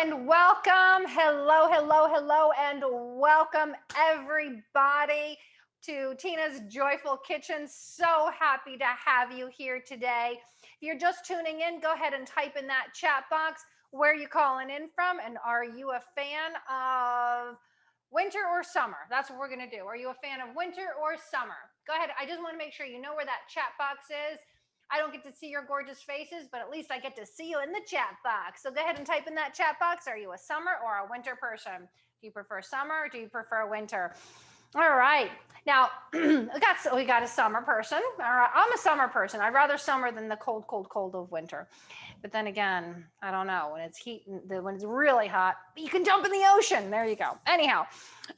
and welcome. Hello, hello, hello, and welcome everybody to Tina's Joyful Kitchen. So happy to have you here today. If you're just tuning in, go ahead and type in that chat box where you calling in from, and are you a fan of winter or summer? That's what we're going to do. Are you a fan of winter or summer? Go ahead. I just want to make sure you know where that chat box is. I don't get to see your gorgeous faces, but at least I get to see you in the chat box. So go ahead and type in that chat box. Are you a summer or a winter person? Do you prefer summer or do you prefer winter? All right. Now, we got a summer person. All right. I'm a summer person. I'd rather summer than the cold, cold, cold of winter. But then again, I don't know. When it's heat, when it's really hot, you can jump in the ocean. There you go. Anyhow,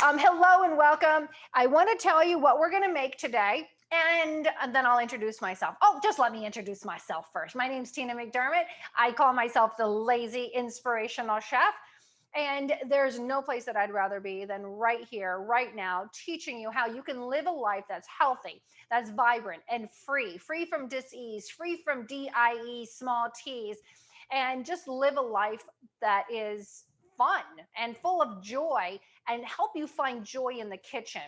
hello and welcome. I want to tell you what we're going to make today. And then I'll introduce myself. Oh, just let me introduce myself first. My name's Tina McDermott. I call myself the lazy inspirational chef. And there's no place that I'd rather be than right here, right now, teaching you how you can live a life that's healthy, that's vibrant and free from dis-ease, free from DIE, small t's, and just live a life that is fun and full of joy and help you find joy in the kitchen.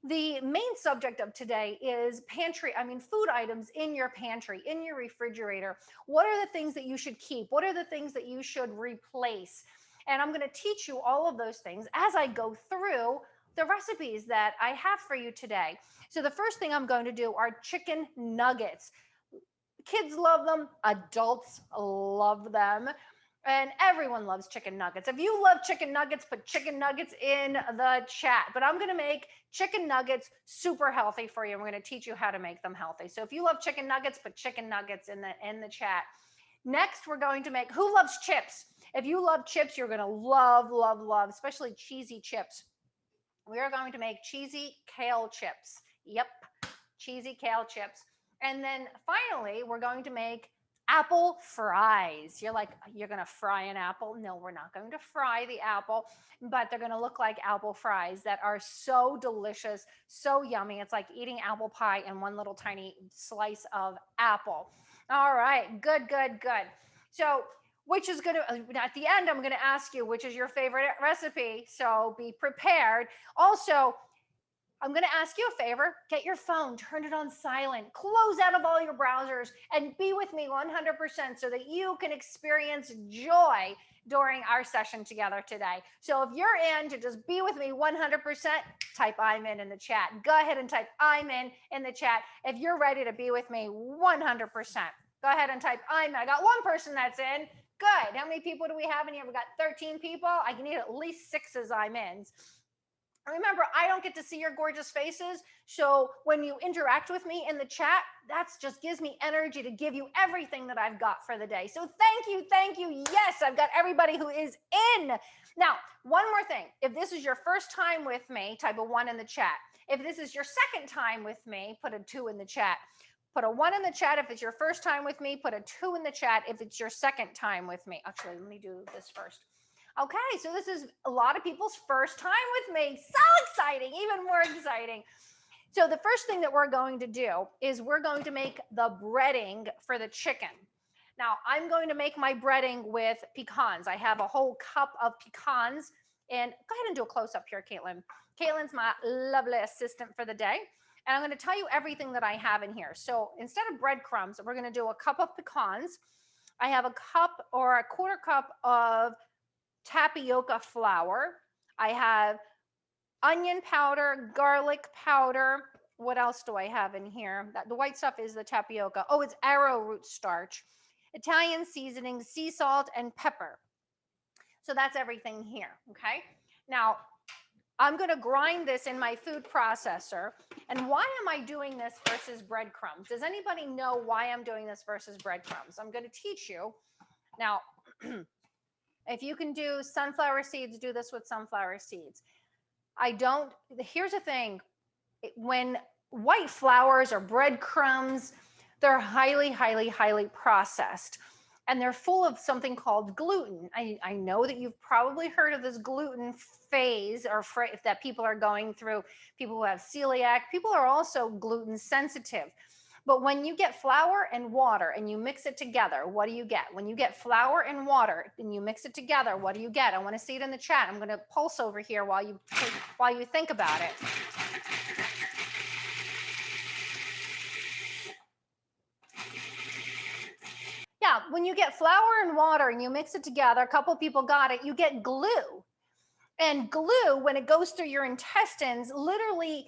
The main subject of today is food items in your pantry, in your refrigerator. What are the things that you should keep? What are the things that you should replace? And I'm going to teach you all of those things as I go through the recipes that I have for you today. So the first thing I'm going to do are chicken nuggets. Kids love them, adults love them. And everyone loves chicken nuggets. If you love chicken nuggets, put chicken nuggets in the chat. But I'm going to make chicken nuggets super healthy for you. I'm going to teach you how to make them healthy. So if you love chicken nuggets, put chicken nuggets in the chat. Next, we're going to make, who loves chips? If you love chips, you're going to love, love, love, especially cheesy chips. We are going to make cheesy kale chips. Yep, cheesy kale chips. And then finally, we're going to make apple fries. You're like, you're going to fry an apple? No, we're not going to fry the apple, but they're going to look like apple fries that are so delicious, so yummy. It's like eating apple pie and one little tiny slice of apple. All right, good, good, good. So which is going to, at the end, I'm going to ask you, which is your favorite recipe? So be prepared. Also, I'm going to ask you a favor. Get your phone, turn it on silent, close out of all your browsers, and be with me 100% so that you can experience joy during our session together today. So if you're in to just be with me 100%, type I'm in the chat. Go ahead and type I'm in the chat. If you're ready to be with me 100%, go ahead and type I'm in. I got one person that's in. Good. How many people do we have in here? We got 13 people. I can need at least 6 as I'm in. Remember, I don't get to see your gorgeous faces. So when you interact with me in the chat, that just gives me energy to give you everything that I've got for the day. So thank you, thank you. Yes, I've got everybody who is in. Now, one more thing. If this is your first time with me, type a 1 in the chat. If this is your second time with me, put a 2 in the chat. Put a 1 in the chat if it's your first time with me. Put a 2 in the chat if it's your second time with me. Actually, let me do this first. Okay, so this is a lot of people's first time with me. So exciting, even more exciting. So the first thing that we're going to do is we're going to make the breading for the chicken. Now, I'm going to make my breading with pecans. I have a whole cup of pecans. And go ahead and do a close-up here, Caitlin. Caitlin's my lovely assistant for the day. And I'm going to tell you everything that I have in here. So instead of breadcrumbs, we're going to do a cup of pecans. I have a cup or a quarter cup of tapioca flour. I have onion powder, garlic powder. What else do I have in here? The white stuff is the tapioca. Oh, it's arrowroot starch. Italian seasoning, sea salt, and pepper. So that's everything here, okay? Now, I'm going to grind this in my food processor. And why am I doing this versus breadcrumbs? Does anybody know why I'm doing this versus breadcrumbs? I'm going to teach you. Now, if you can do sunflower seeds, do this with sunflower seeds. Here's the thing. When white flours or breadcrumbs, they're highly, highly, highly processed. And they're full of something called gluten. I know that you've probably heard of this gluten phase or that people are going through. People who have celiac, people are also gluten sensitive. But when you get flour and water and you mix it together, what do you get? When you get flour and water and you mix it together, what do you get? I want to see it in the chat. I'm going to pulse over here while you think about it. Yeah, when you get flour and water and you mix it together, a couple people got it, you get glue. And glue, when it goes through your intestines, literally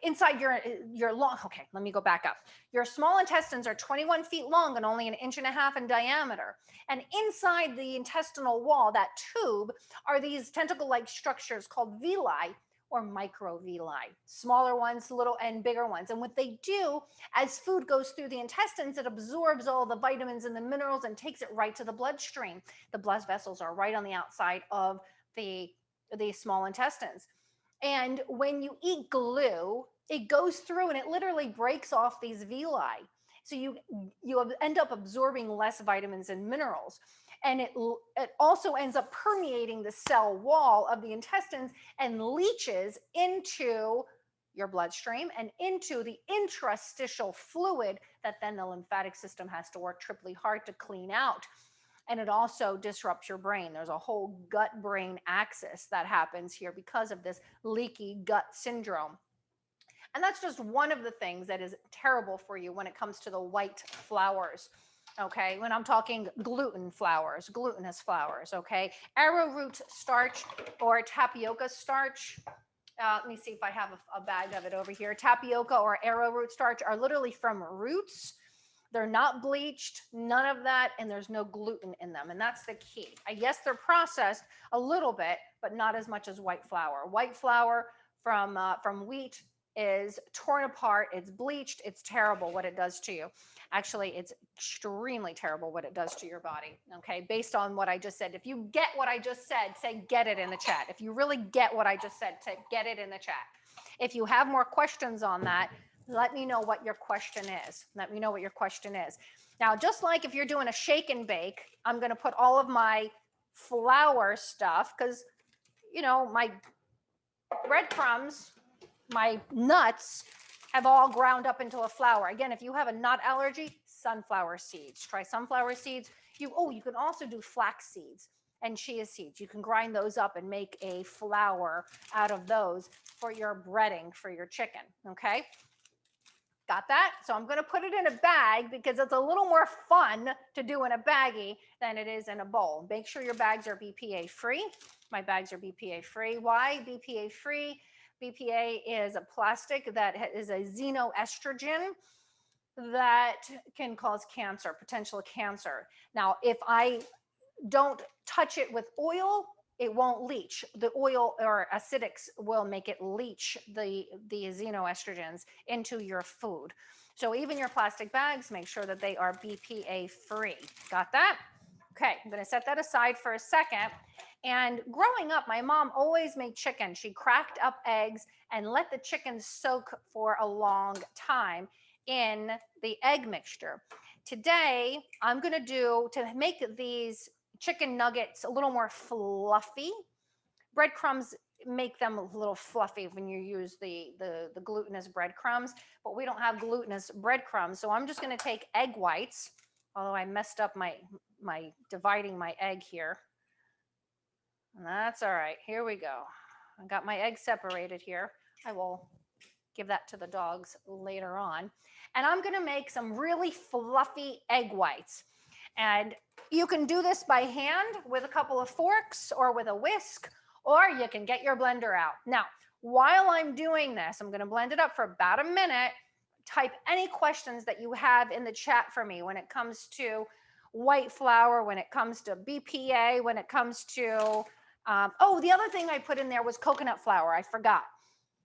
inside your long, okay, let me go back up. Your small intestines are 21 feet long and only 1.5 inches in diameter. And inside the intestinal wall, that tube, are these tentacle-like structures called villi or microvilli, smaller ones, little and bigger ones. And what they do, as food goes through the intestines, it absorbs all the vitamins and the minerals and takes it right to the bloodstream. The blood vessels are right on the outside of the small intestines. And when you eat glue, it goes through and it literally breaks off these villi. So you end up absorbing less vitamins and minerals. And it also ends up permeating the cell wall of the intestines and leaches into your bloodstream and into the interstitial fluid that then the lymphatic system has to work triply hard to clean out. And it also disrupts your brain. There's a whole gut-brain axis that happens here because of this leaky gut syndrome. And that's just one of the things that is terrible for you when it comes to the white flours. Okay, when I'm talking glutinous flours, okay? Arrowroot starch or tapioca starch. Let me see if I have a bag of it over here. Tapioca or arrowroot starch are literally from roots. They're not bleached, none of that, and there's no gluten in them, and that's the key. Yes, they're processed a little bit, but not as much as white flour. White flour from wheat is torn apart, it's bleached, it's terrible what it does to you. Actually, it's extremely terrible what it does to your body, okay? Based on what I just said. If you get what I just said, say get it in the chat. If you really get what I just said, say get it in the chat. If you have more questions on that, let me know what your question is. Let me know what your question is. Now, just like if you're doing a shake and bake, I'm going to put all of my flour stuff because, you know, my breadcrumbs, my nuts have all ground up into a flour. Again, if you have a nut allergy, sunflower seeds. Try sunflower seeds. You can also do flax seeds and chia seeds. You can grind those up and make a flour out of those for your breading for your chicken, okay? Got that? So I'm going to put it in a bag because it's a little more fun to do in a baggie than it is in a bowl. Make sure your bags are BPA free. My bags are BPA free. Why BPA free? BPA is a plastic that is a xenoestrogen that can cause cancer, potential cancer. Now, if I don't touch it with oil, it won't leach. The oil or acidics will make it leach the xenoestrogens into your food. So even your plastic bags, make sure that they are BPA free. Got that? Okay, I'm going to set that aside for a second. And growing up, my mom always made chicken. She cracked up eggs and let the chicken soak for a long time in the egg mixture. Today, I'm going to make these chicken nuggets a little more fluffy. Breadcrumbs make them a little fluffy when you use the glutinous breadcrumbs, but we don't have glutinous breadcrumbs. So I'm just going to take egg whites, although I messed up my dividing my egg here. And that's all right. Here we go. I got my egg separated here. I will give that to the dogs later on. And I'm going to make some really fluffy egg whites. And you can do this by hand with a couple of forks or with a whisk, or you can get your blender out. Now, while I'm doing this, I'm going to blend it up for about a minute. Type any questions that you have in the chat for me when it comes to white flour, when it comes to BPA, when it comes to, the other thing I put in there was coconut flour. I forgot.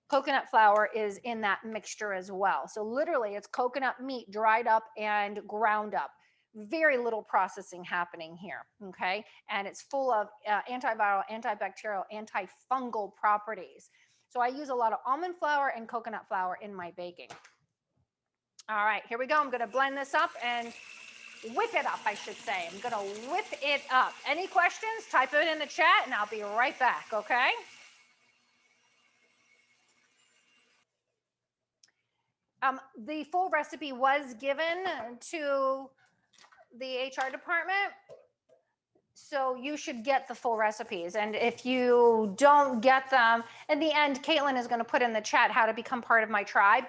Coconut flour is in that mixture as well. So literally it's coconut meat dried up and ground up. Very little processing happening here, okay? And it's full of antiviral, antibacterial, antifungal properties. So I use a lot of almond flour and coconut flour in my baking. All right, here we go. I'm gonna blend this up and whip it up, I should say. I'm gonna whip it up. Any questions? Type it in the chat and I'll be right back, okay? The full recipe was given to the HR department, so you should get the full recipes. And if you don't get them, in the end, Caitlin is going to put in the chat how to become part of my tribe.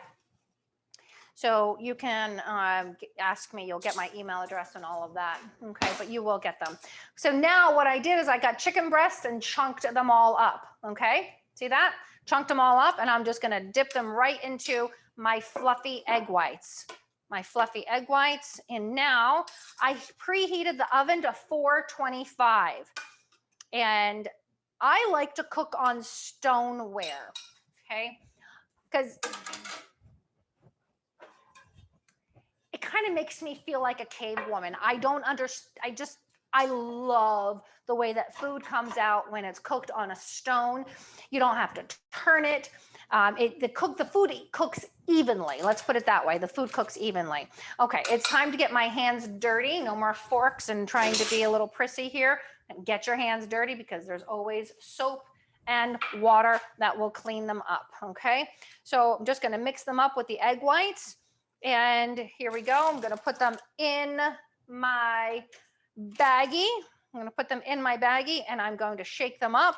So you can ask me, you'll get my email address and all of that. Okay, but you will get them. So now what I did is I got chicken breasts and chunked them all up. Okay, see that? Chunked them all up, and I'm just gonna dip them right into my fluffy egg whites. My fluffy egg whites, and now I preheated the oven to 425. And I like to cook on stoneware, okay? Because it kind of makes me feel like a cave woman. I don't understand. I love the way that food comes out when it's cooked on a stone. You don't have to turn it. The food cooks evenly. Let's put it that way. The food cooks evenly. Okay, it's time to get my hands dirty. No more forks and trying to be a little prissy here. Get your hands dirty because there's always soap and water that will clean them up. Okay, so I'm just going to mix them up with the egg whites. And here we go. I'm going to put them in my baggie. I'm going to put them in my baggie, and I'm going to shake them up.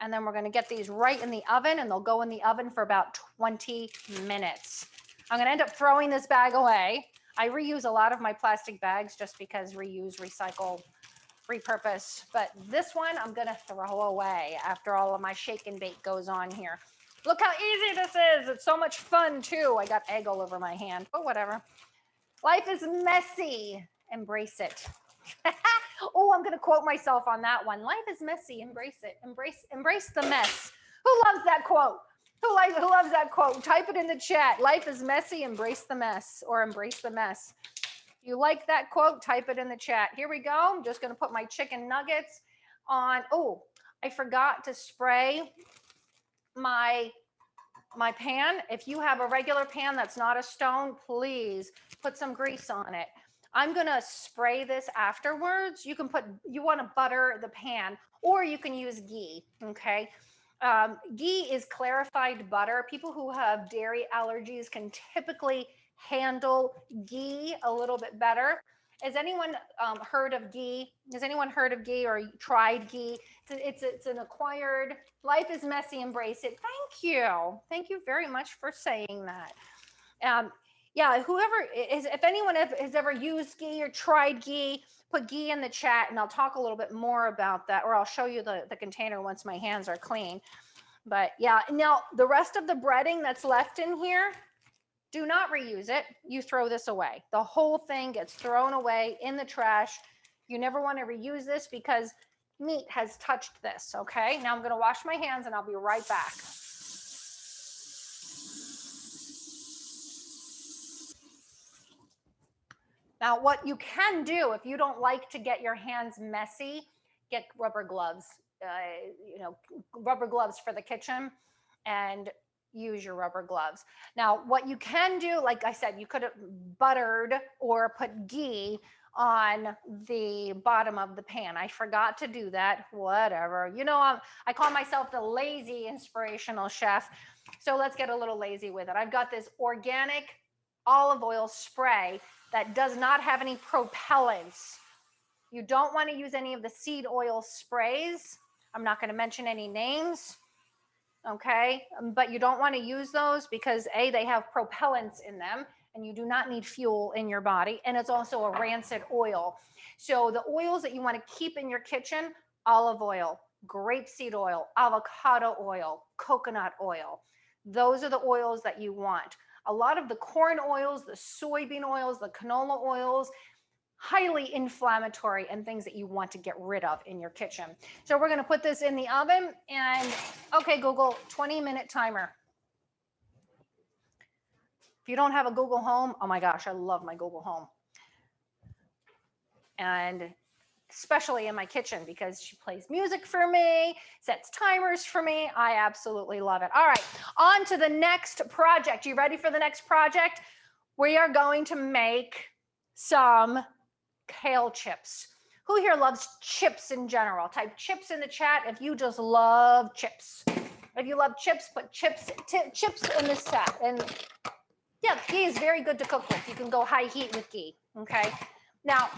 And then we're going to get these right in the oven, and they'll go in the oven for about 20 minutes. I'm going to end up throwing this bag away. I reuse a lot of my plastic bags just because reuse, recycle, repurpose. But this one I'm going to throw away after all of my shake and bake goes on here. Look how easy this is. It's so much fun too. I got egg all over my hand, but whatever. Life is messy. Embrace it. Oh, I'm going to quote myself on that one. Life is messy. Embrace it. Embrace the mess. Who loves that quote? Who loves that quote? Type it in the chat. Life is messy. Embrace the mess, or embrace the mess. If you like that quote, type it in the chat. Here we go. I'm just going to put my chicken nuggets on. Oh, I forgot to spray my pan. If you have a regular pan that's not a stone, please put some grease on it. I'm gonna spray this afterwards. You want to butter the pan, or you can use ghee, okay? Ghee is clarified butter. People who have dairy allergies can typically handle ghee a little bit better. Has anyone heard of ghee? Has anyone heard of ghee or tried ghee? It's an acquired. Life is messy. Embrace it. Thank you very much for saying that. Yeah, if anyone has ever used ghee or tried ghee, put ghee in the chat, and I'll talk a little bit more about that, or I'll show you the container once my hands are clean. But yeah, now the rest of the breading that's left in here, do not reuse it. You throw this away. The whole thing gets thrown away in the trash. You never want to reuse this because meat has touched this, okay? Now I'm going to wash my hands and I'll be right back. Now, what you can do if you don't like to get your hands messy, get rubber gloves, rubber gloves for the kitchen, and use your rubber gloves. Now, what you can do, like I said, you could have buttered or put ghee on the bottom of the pan. I forgot to do that. Whatever. I call myself the lazy inspirational chef. So let's get a little lazy with it. I've got this organic olive oil spray that does not have any propellants. You don't want to use any of the seed oil sprays. I'm not going to mention any names. Okay, but you don't want to use those because they have propellants in them, and you do not need fuel in your body, and it's also a rancid oil. So the oils that you want to keep in your kitchen: olive oil, grapeseed oil, avocado oil, coconut oil. Those are the oils that you want. A lot of the corn oils, the soybean oils, the canola oils, highly inflammatory and things that you want to get rid of in your kitchen. So we're going to put this in the oven, and okay, Google, 20-minute timer. If you don't have a Google Home, oh my gosh, I love my Google Home. And especially in my kitchen because she plays music for me, sets timers for me. I absolutely love it. All right, on to the next project. You ready for the next project? We are going to make some kale chips. Who here loves chips in general? Type chips in the chat if you just love chips. If you love chips, put chips in the chat. And Yeah, ghee is very good to cook with. You can go high heat with ghee, okay? Now,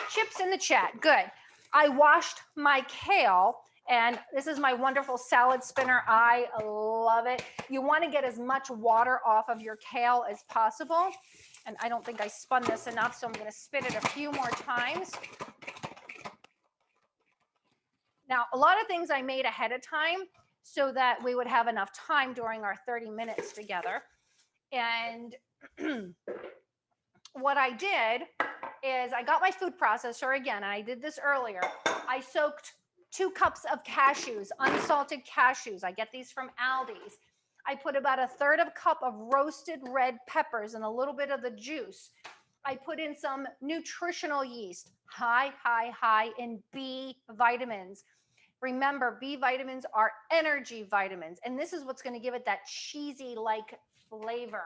chips in the chat, good. I washed my kale, and this is my wonderful salad spinner. I love it. You want to get as much water off of your kale as possible. And I don't think I spun this enough, so I'm going to spin it a few more times. Now, a lot of things I made ahead of time so that we would have enough time during our 30 minutes together. And what I did is I got my food processor again, and I did this earlier. I soaked 2 cups of cashews, unsalted cashews. I get these from Aldi's. I put about 1/3 cup of roasted red peppers and a little bit of the juice. I put in some nutritional yeast, high in B vitamins. Remember, B vitamins are energy vitamins, and this is what's going to give it that cheesy-like flavor.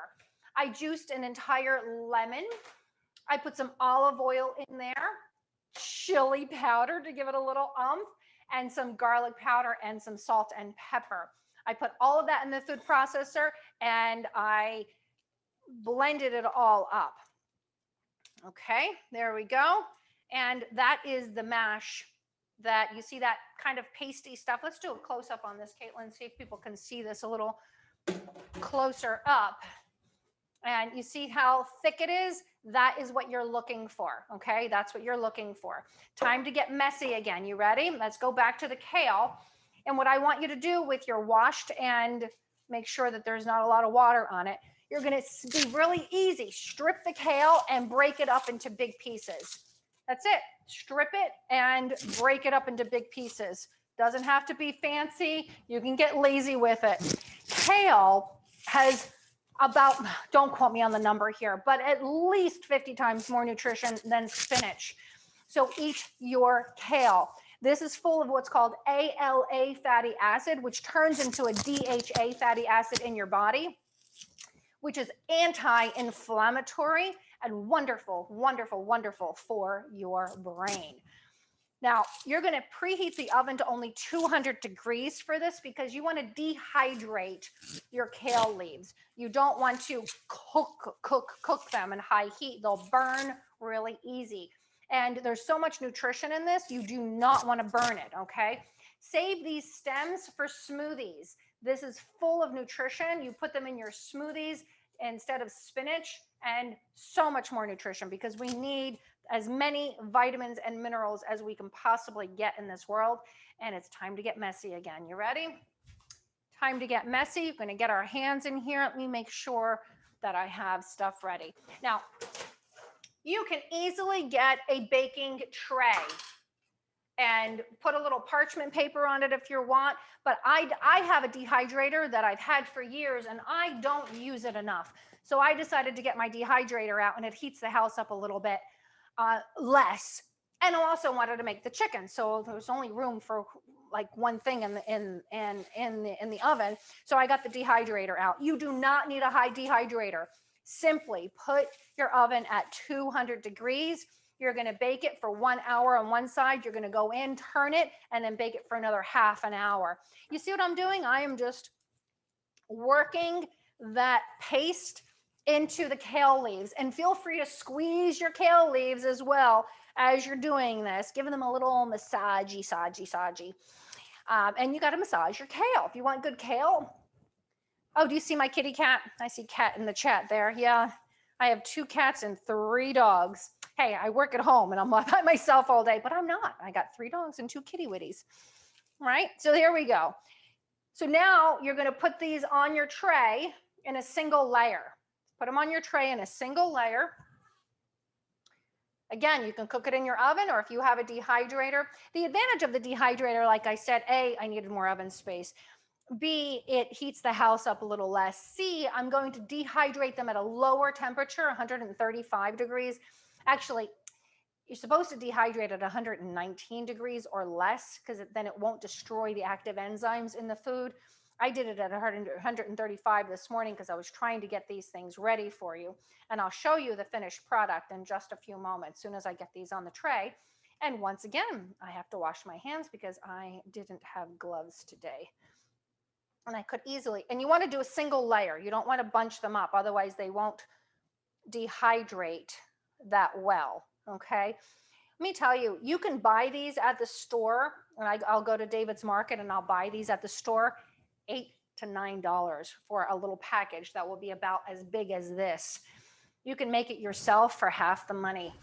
I juiced an entire lemon. I put some olive oil in there, chili powder to give it a little umph, and some garlic powder and some salt and pepper. I put all of that in the food processor, and I blended it all up. Okay, there we go. And that is the mash that you see, that kind of pasty stuff. Let's do a close up on this, Caitlin, see if people can see this a little closer up. And you see how thick it is? That is what you're looking for, okay? That's what you're looking for. Time to get messy again. You ready? Let's go back to the kale. And what I want you to do with your washed, and make sure that there's not a lot of water on it, you're going to be really easy. Strip the kale and break it up into big pieces. That's it. Strip it and break it up into big pieces. Doesn't have to be fancy. You can get lazy with it. Kale has about, don't quote me on the number here, but at least 50 times more nutrition than spinach. So eat your kale. This is full of what's called ALA fatty acid, which turns into a DHA fatty acid in your body, which is anti-inflammatory and wonderful, wonderful, wonderful for your brain. Now, you're going to preheat the oven to only 200 degrees for this, because you want to dehydrate your kale leaves. You don't want to cook them in high heat. They'll burn really easy. And there's so much nutrition in this, you do not want to burn it, okay? Save these stems for smoothies. This is full of nutrition. You put them in your smoothies instead of spinach, and so much more nutrition, because we need as many vitamins and minerals as we can possibly get in this world. And it's time to get messy again. You ready? Time to get messy. We're going to get our hands in here. Let me make sure that I have stuff ready. Now, you can easily get a baking tray and put a little parchment paper on it if you want, but I have a dehydrator that I've had for years, and I don't use it enough. So I decided to get my dehydrator out, and it heats the house up a little bit less. And I also wanted to make the chicken, so there was only room for like one thing in the oven. So I got the dehydrator out. You do not need a high dehydrator. Simply put your oven at 200 degrees. You're going to bake it for 1 hour on one side. You're going to go in, turn it, and then bake it for another half an hour. You see what I'm doing? I am just working that paste into the kale leaves. And feel free to squeeze your kale leaves as well as you're doing this, giving them a little massagey. And you got to massage your kale. If you want good kale. Oh, do you see my kitty cat? I see cat in the chat there. Yeah, I have 2 cats and 3 dogs. Hey, I work at home and I'm by myself all day, but I'm not. I got 3 dogs and 2 kitty witties. Right? So here we go. So now you're going to put these on your tray in a single layer. Put them on your tray in a single layer. Again, you can cook it in your oven, or if you have a dehydrator. The advantage of the dehydrator, like I said, A, I needed more oven space. B, it heats the house up a little less. C, I'm going to dehydrate them at a lower temperature, 135 degrees. Actually, you're supposed to dehydrate at 119 degrees or less, because then it won't destroy the active enzymes in the food. I did it at 135 this morning because I was trying to get these things ready for you. And I'll show you the finished product in just a few moments, as soon as I get these on the tray. And once again, I have to wash my hands because I didn't have gloves today. And I could easily, and you want to do a single layer. You don't want to bunch them up. Otherwise they won't dehydrate that well. Okay. Let me tell you, you can buy these at the store, and I'll go to David's Market and I'll buy these at the store, $8 to $9 for a little package that will be about as big as this. You can make it yourself for half the money,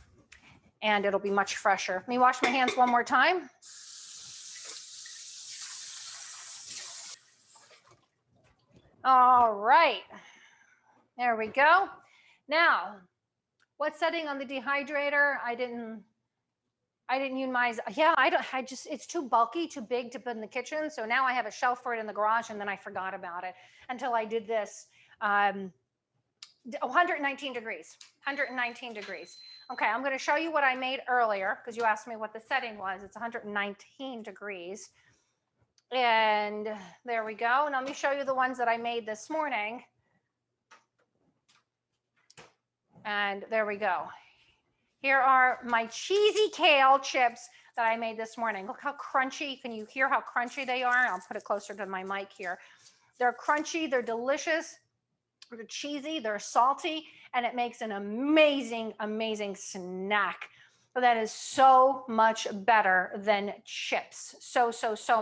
and it'll be much fresher. Let me wash my hands one more time. All right, there we go. Now, what setting on the dehydrator? I didn't use mine. Yeah, I just, it's too bulky, too big to put in the kitchen. So now I have a shelf for it in the garage, and then I forgot about it until I did this. 119 degrees, 119 degrees. Okay, I'm going to show you what I made earlier because you asked me what the setting was. It's 119 degrees. And there we go. And let me show you the ones that I made this morning. And there we go. Here are my cheesy kale chips that I made this morning. Look how crunchy. Can you hear how crunchy they are? I'll put it closer to my mic here. They're crunchy, they're delicious, they're cheesy, they're salty, and it makes an amazing, amazing snack that is so much better than chips. So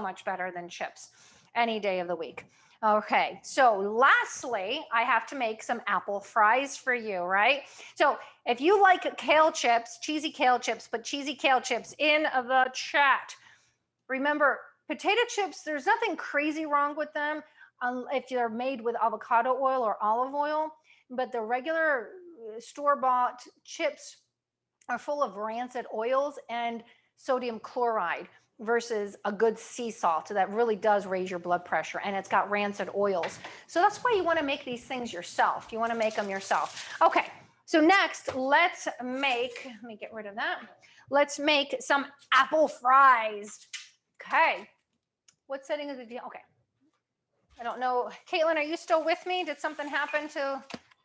much better than chips any day of the week. Okay, so lastly, I have to make some apple fries for you, right? So if you like kale chips, cheesy kale chips, put cheesy kale chips in the chat. Remember, potato chips, there's nothing crazy wrong with them if they're made with avocado oil or olive oil, but the regular store-bought chips are full of rancid oils and sodium chloride versus a good sea salt that really does raise your blood pressure, and it's got rancid oils. So that's why you want to make these things yourself. You want to make them yourself. Okay, so next let's make, let me get rid of that. Let's make some apple fries. Okay, what setting is it? Okay, I don't know. Caitlin, are you still with me? Did something happen to?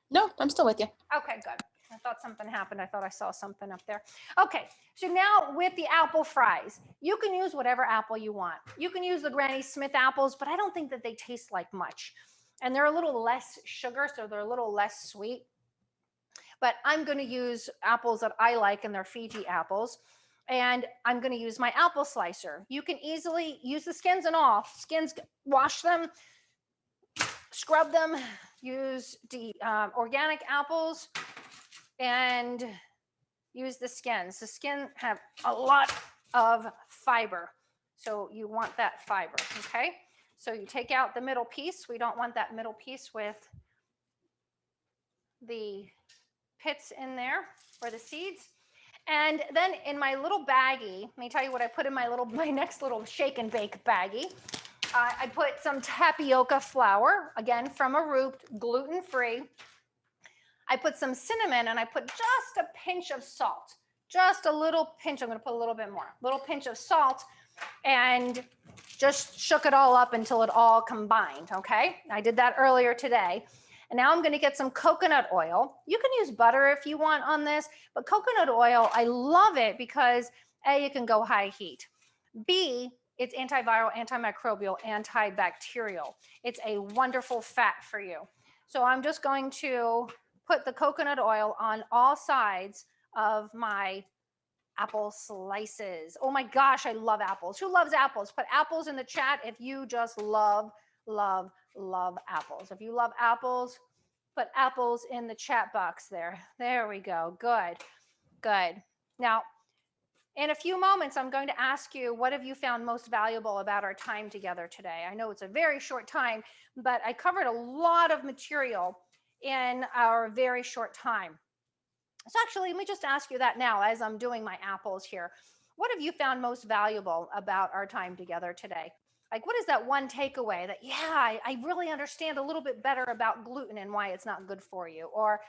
No, I'm still with you. Okay, good. I thought something happened. I thought I saw something up there. Okay, so now with the apple fries, you can use whatever apple you want. You can use the Granny Smith apples, but I don't think that they taste like much. And they're a little less sugar, so they're a little less sweet. But I'm going to use apples that I like, and they're Fiji apples. And I'm going to use my apple slicer. You can easily use the skins and all. Skins, wash them, scrub them, use the organic apples, and use the skins. The skin have a lot of fiber, so you want that fiber, okay? So you take out the middle piece. We don't want that middle piece with the pits in there or the seeds. And then in my little baggie, let me tell you what I put in my next little shake and bake baggie. I put some tapioca flour, again from a root, gluten-free. I put some cinnamon, and I put just a pinch of salt, just a little pinch. I'm going to put a little bit more, little pinch of salt, and just shook it all up until it all combined. Okay, I did that earlier today. And now I'm going to get some coconut oil. You can use butter if you want on this, but coconut oil, I love it because A, it can go high heat. B, it's antiviral, antimicrobial, antibacterial. It's a wonderful fat for you. So I'm just going to put the coconut oil on all sides of my apple slices. Oh my gosh, I love apples. Who loves apples? Put apples in the chat if you just love apples. If you love apples, put apples in the chat box there. There we go. Good, good. Now, in a few moments, I'm going to ask you, what have you found most valuable about our time together today? I know it's a very short time, but I covered a lot of material in our very short time. So actually, let me just ask you that now as I'm doing my apples here. What have you found most valuable about our time together today? Like, what is that one takeaway that, yeah, I really understand a little bit better about gluten and why it's not good for you? Or,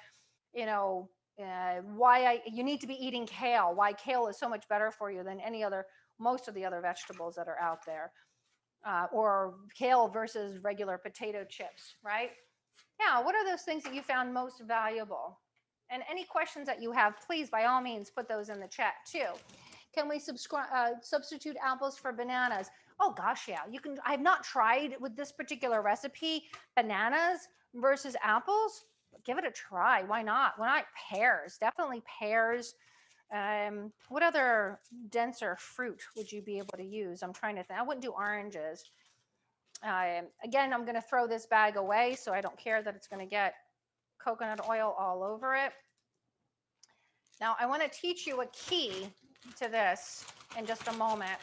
you know, why you need to be eating kale, why kale is so much better for you than most of the other vegetables that are out there, or kale versus regular potato chips, right? Yeah, what are those things that you found most valuable? And any questions that you have, please, by all means, put those in the chat too. Can we substitute apples for bananas? Oh gosh, yeah. You can. I've not tried with this particular recipe bananas versus apples. But give it a try. Why not? Why not pears? Definitely pears. What other denser fruit would you be able to use? I'm trying to think. I wouldn't do oranges. Again, I'm going to throw this bag away, so I don't care that it's going to get coconut oil all over it. Now, I want to teach you a key to this in just a moment.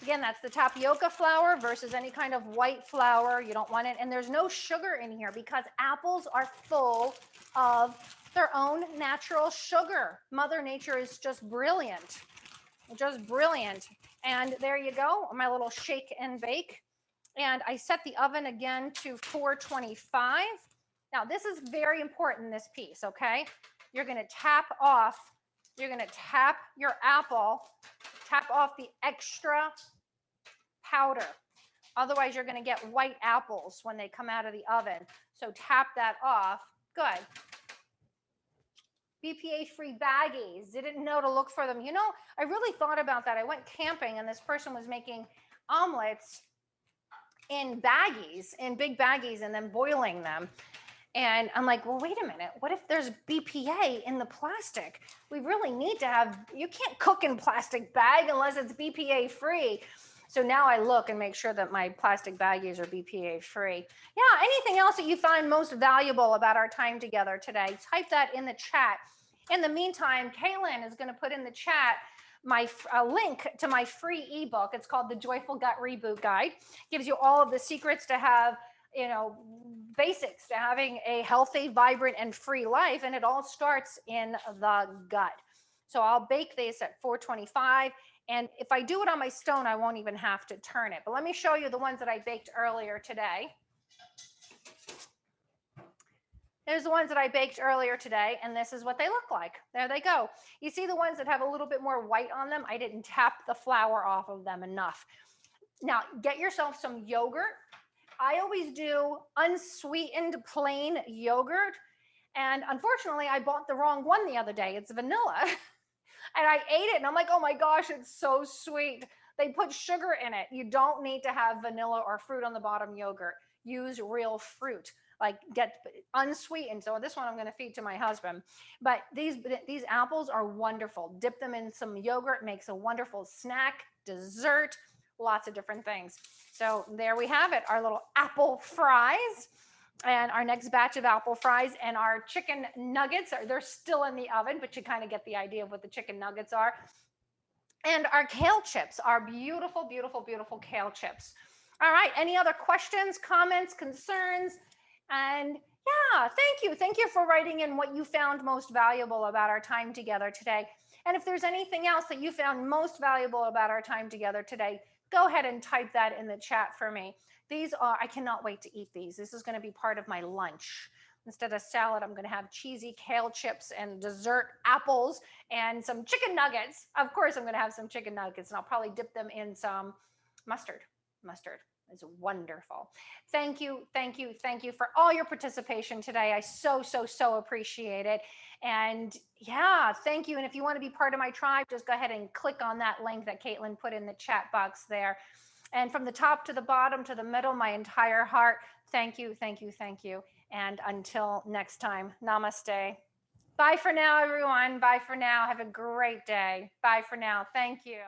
Again, that's the tapioca flour versus any kind of white flour. You don't want it. And there's no sugar in here because apples are full of their own natural sugar. Mother Nature is just brilliant. Just brilliant. And there you go, my little shake and bake. And I set the oven again to 425. Now, this is very important, this piece, okay? You're going to tap your apple, tap off the extra powder. Otherwise, you're going to get white apples when they come out of the oven. So tap that off. Good. BPA-free baggies. Didn't know to look for them. You know, I really thought about that. I went camping and this person was making omelets in baggies, in big baggies, and then boiling them. And I'm like, well, wait a minute. What if there's BPA in the plastic? We really need to have, you can't cook in plastic bag unless it's BPA free. So now I look and make sure that my plastic baggies are BPA free. Yeah, anything else that you find most valuable about our time together today, type that in the chat. In the meantime, Kaylin is going to put in the chat a link to my free ebook. It's called The Joyful Gut Reboot Guide. Gives you all of the secrets to have, basics to having a healthy, vibrant, and free life. And it all starts in the gut. So I'll bake this at 425. And if I do it on my stone, I won't even have to turn it. But let me show you the ones that I baked earlier today. There's the ones that I baked earlier today, and this is what they look like. There they go. You see the ones that have a little bit more white on them? I didn't tap the flour off of them enough. Now, get yourself some yogurt. I always do unsweetened plain yogurt. And unfortunately, I bought the wrong one the other day. It's vanilla. And I ate it, and I'm like, oh my gosh, it's so sweet. They put sugar in it. You don't need to have vanilla or fruit on the bottom yogurt. Use real fruit. Like get unsweetened. So this one I'm going to feed to my husband. But these apples are wonderful. Dip them in some yogurt, makes a wonderful snack, dessert, lots of different things. So there we have it, our little apple fries. And our next batch of apple fries and our chicken nuggets, they're still in the oven, but you kind of get the idea of what the chicken nuggets are. And our kale chips, our beautiful, beautiful, beautiful kale chips. All right, any other questions, comments, concerns? And yeah, thank you. Thank you for writing in what you found most valuable about our time together today. And if there's anything else that you found most valuable about our time together today, go ahead and type that in the chat for me. These are, I cannot wait to eat these. This is going to be part of my lunch. Instead of salad, I'm going to have cheesy kale chips and dessert apples and some chicken nuggets. Of course, I'm going to have some chicken nuggets, and I'll probably dip them in some mustard. Mustard is wonderful. Thank you, thank you, thank you for all your participation today. I so, so, so appreciate it. And yeah, thank you. And if you want to be part of my tribe, just go ahead and click on that link that Caitlin put in the chat box there. And from the top to the bottom to the middle, my entire heart, thank you, thank you, thank you. And until next time, namaste. Bye for now, everyone. Bye for now. Have a great day. Bye for now. Thank you.